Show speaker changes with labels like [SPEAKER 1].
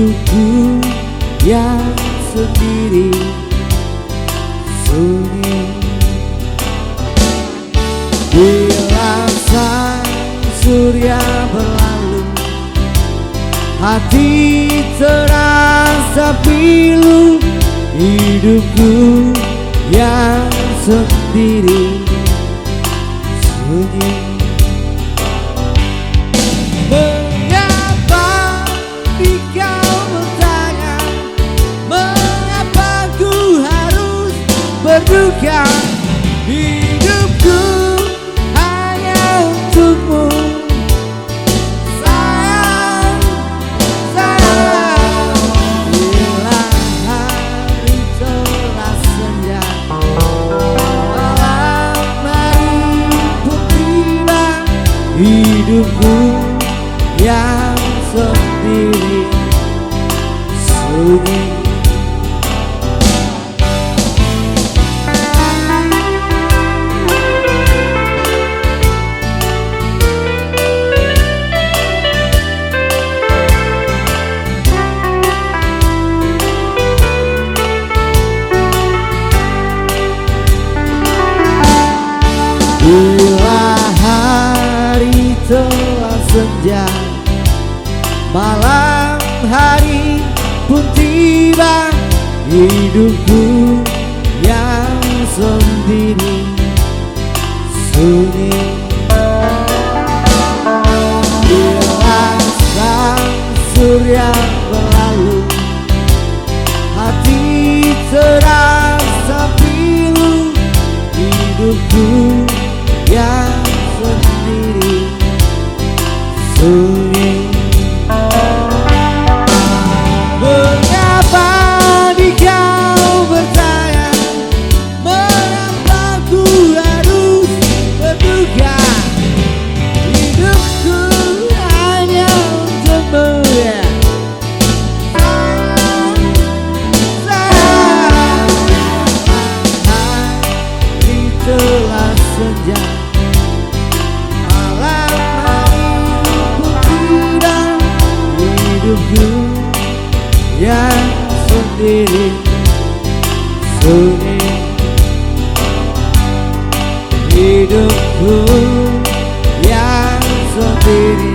[SPEAKER 1] hidupku yang sendiri sunyi. Bila sang surya berlalu, hati terasa pilu. Hidupku yang sendiri sunyi. Mengapa kau bertanya, mengapa ku harus berduka? Hidupku hanya untukmu, sayang, sayang. Bila hari telah senja, malam hari pun tiba, hidupku yang sendiri sunyi. Bila hari telah senja, malam hari pun tiba, hidupku yang sendiri sunyi. Bila sang surya berlalu, hati terasa pilu. Hidupku yang sendiri sunyi. Mengapa kau bertanya, mengapa ku harus berduka? Hidupku hanya untukmu, sayang, sayang. Hari telah senja, malam hari pun tiba, hidupku yang sendiri sunyi. Hidupku yang sendiri